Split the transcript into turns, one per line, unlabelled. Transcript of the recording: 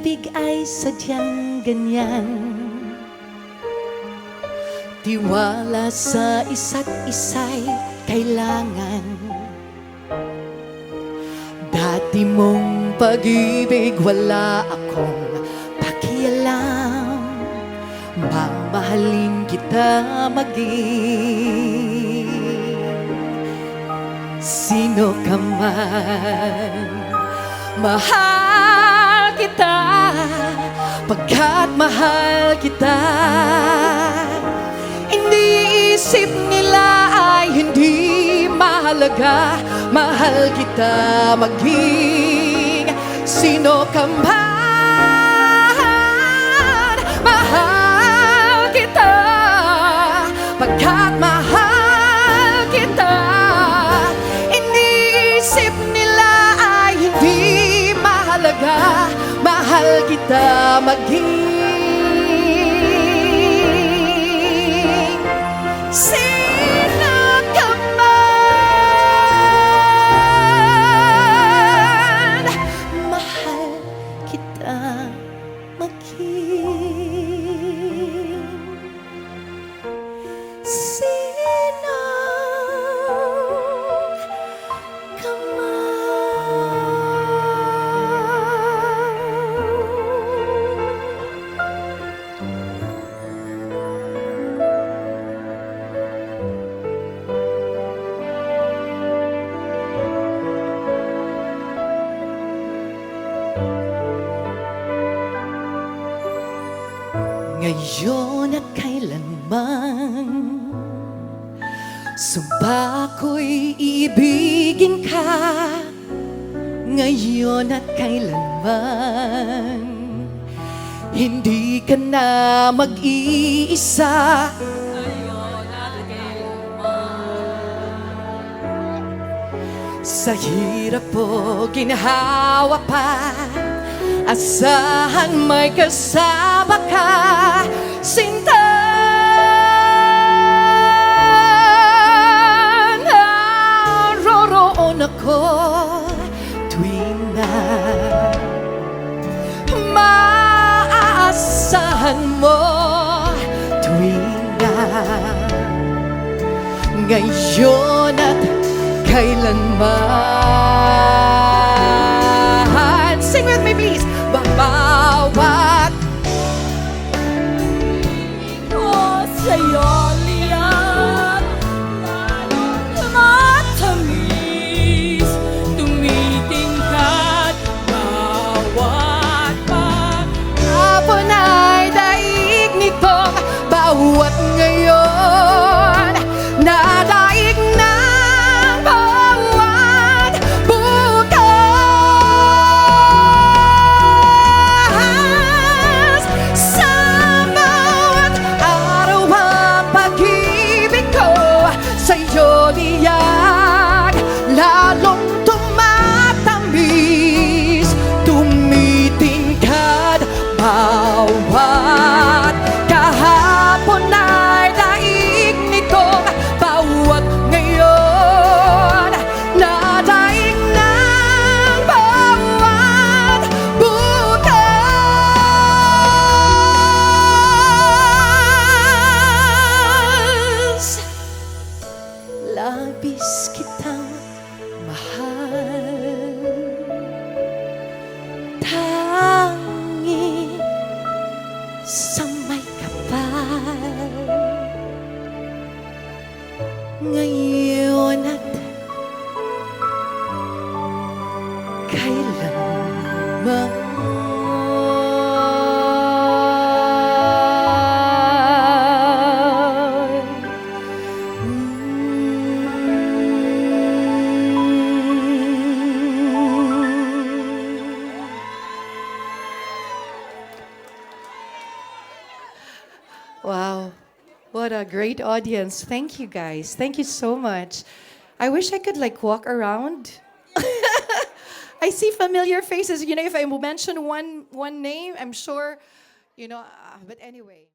pag-ibig ay sadyang ganyan. Tiwala sa isa't isa'y kailangan. Dati mong pag-ibig wala akong pakialam. Mamahalin kita maging sino ka man. Mahal kita pagkat mahal kita. Iniisip nila ay hindi mahalaga. Mahal kita maging sino ka man. Mahal kita pagkat mahal kita. Iniisip nila ay hindi mahalaga. Mahal kita maging sino ka man. Mahal kita maging sino ka ngayon at kailanman. Sumpa ko'y iibigin ka ngayon at kailanman. Hindi ka na mag-iisa. Ngayon at kailanman. Sa hirap o ginhawa pa, asahan may kasama ka, sinta. Naroroon ako tuwing na maaasahan mo, tuwing na ngayon at kailanman. Sing with me please. Bawat ko sa'yo liyan, matamis, tumitingkad. Bawat paghapon ay daig nitong bawat ngayon. Nadaig ng bawat bukas. Sa bawat araw ang pag-ibig ko sa'yo liyan, lalong tumatamis, tumitingkad. Bawat kahapon ay daig nitong bawat ngayon. Nadaig ng bawat bukas. Labis kitang mahal, tangi sa may kapal. Ngayon at kailanman. Wow, what a great audience. Thank you guys. Thank you so much. I wish I could like walk around. I see familiar faces. You know, if I mention one name, I'm sure, but anyway.